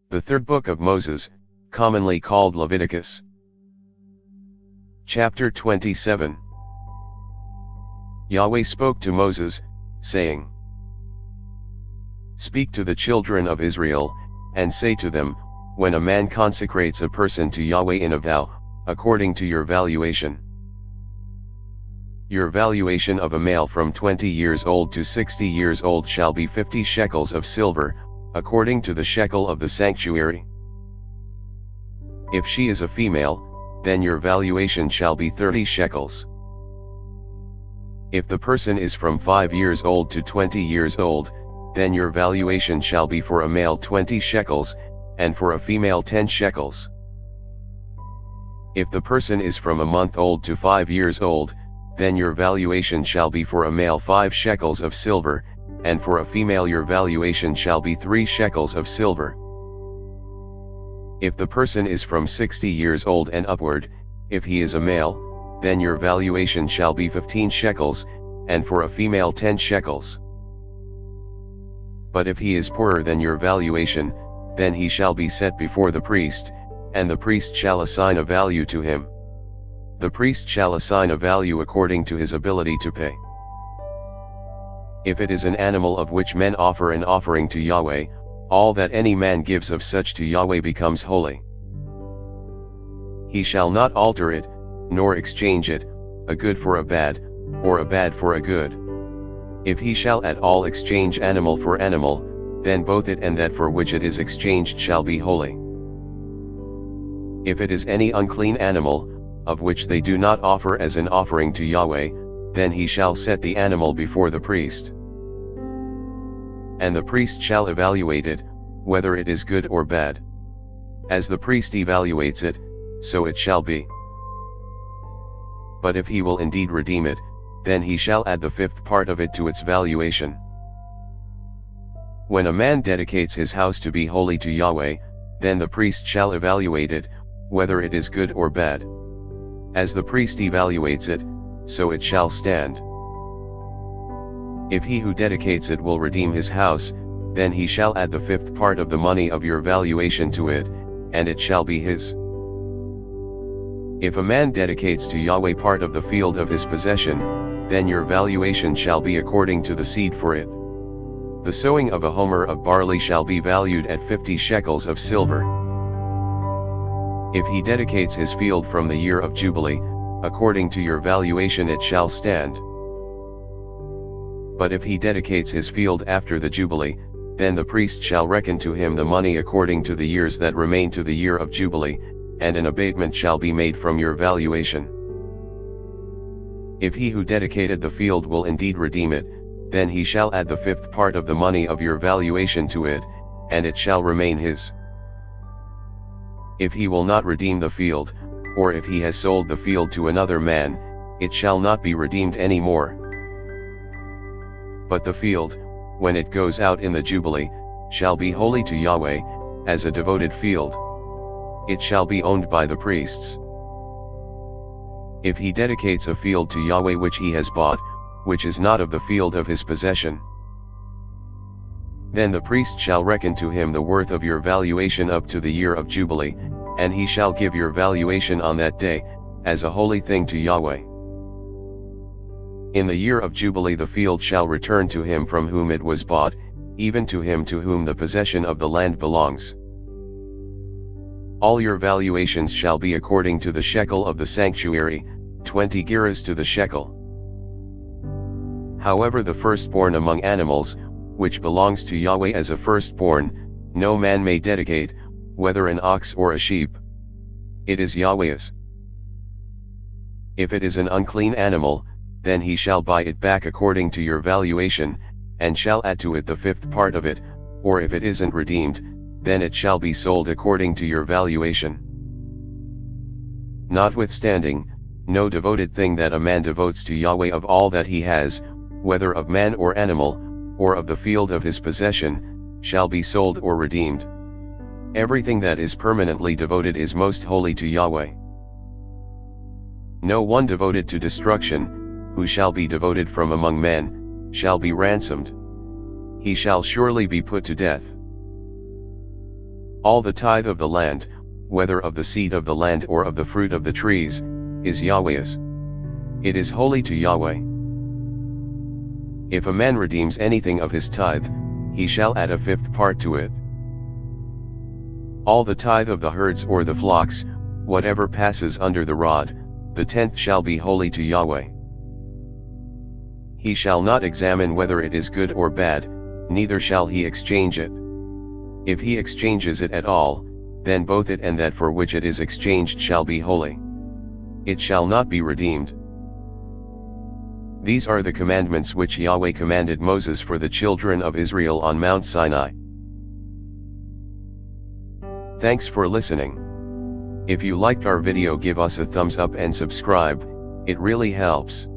The third book of Moses, commonly called Leviticus. Chapter 27. Yahweh spoke to Moses, saying, Speak to the children of Israel, and say to them, when a man consecrates a person to Yahweh in a vow, according to your valuation. Your valuation of a male from 20 years old to 60 years old shall be 50 shekels of silver, according to the shekel of the sanctuary. If she is a female, then your valuation shall be 30 shekels. If the person is from 5 years old to 20 years old, then your valuation shall be for a male 20 shekels, and for a female 10 shekels. If the person is from a month old to 5 years old, then your valuation shall be for a male 5 shekels of silver, and for a female your valuation shall be 3 shekels of silver. If the person is from 60 years old and upward, if he is a male, then your valuation shall be 15 shekels, and for a female 10 shekels. But if he is poorer than your valuation, then he shall be set before the priest, and the priest shall assign a value to him. The priest shall assign a value according to his ability to pay. If it is an animal of which men offer an offering to Yahweh, all that any man gives of such to Yahweh becomes holy. He shall not alter it, nor exchange it, a good for a bad, or a bad for a good. If he shall at all exchange animal for animal, then both it and that for which it is exchanged shall be holy. If it is any unclean animal, of which they do not offer as an offering to Yahweh, then he shall set the animal before the priest. And the priest shall evaluate it, whether it is good or bad. As the priest evaluates it, so it shall be. But if he will indeed redeem it, then he shall add the 5th part of it to its valuation. When a man dedicates his house to be holy to Yahweh, then the priest shall evaluate it, whether it is good or bad. As the priest evaluates it, so it shall stand. If he who dedicates it will redeem his house, then he shall add the 5th part of the money of your valuation to it, and it shall be his. If a man dedicates to Yahweh part of the field of his possession, then your valuation shall be according to the seed for it. The sowing of a homer of barley shall be valued at 50 shekels of silver. If he dedicates his field from the year of Jubilee, according to your valuation it shall stand. But if he dedicates his field after the Jubilee, then the priest shall reckon to him the money according to the years that remain to the year of Jubilee, and an abatement shall be made from your valuation. If he who dedicated the field will indeed redeem it, then he shall add the 5th part of the money of your valuation to it, and it shall remain his. If he will not redeem the field, or if he has sold the field to another man, it shall not be redeemed any more. But the field, when it goes out in the Jubilee, shall be holy to Yahweh, as a devoted field. It shall be owned by the priests. If he dedicates a field to Yahweh which he has bought, which is not of the field of his possession, then the priest shall reckon to him the worth of your valuation up to the year of Jubilee, and he shall give your valuation on that day, as a holy thing to Yahweh. In the year of Jubilee the field shall return to him from whom it was bought, even to him to whom the possession of the land belongs. All your valuations shall be according to the shekel of the sanctuary, 20 gerahs to the shekel. However, the firstborn among animals, which belongs to Yahweh as a firstborn, no man may dedicate, whether an ox or a sheep. It is Yahweh's. If it is an unclean animal, then he shall buy it back according to your valuation, and shall add to it the 5th part of it, or if it isn't redeemed, then it shall be sold according to your valuation. Notwithstanding, no devoted thing that a man devotes to Yahweh of all that he has, whether of man or animal, or of the field of his possession, shall be sold or redeemed. Everything that is permanently devoted is most holy to Yahweh. No one devoted to destruction, who shall be devoted from among men, shall be ransomed. He shall surely be put to death. All the tithe of the land, whether of the seed of the land or of the fruit of the trees, is Yahweh's. It is holy to Yahweh. If a man redeems anything of his tithe, he shall add a fifth part to it. All the tithe of the herds or the flocks, whatever passes under the rod, the tenth shall be holy to Yahweh. He shall not examine whether it is good or bad, neither shall he exchange it. If he exchanges it at all, then both it and that for which it is exchanged shall be holy. It shall not be redeemed. These are the commandments which Yahweh commanded Moses for the children of Israel on Mount Sinai. Thanks for listening. If you liked our video, give us a thumbs up and subscribe, it really helps.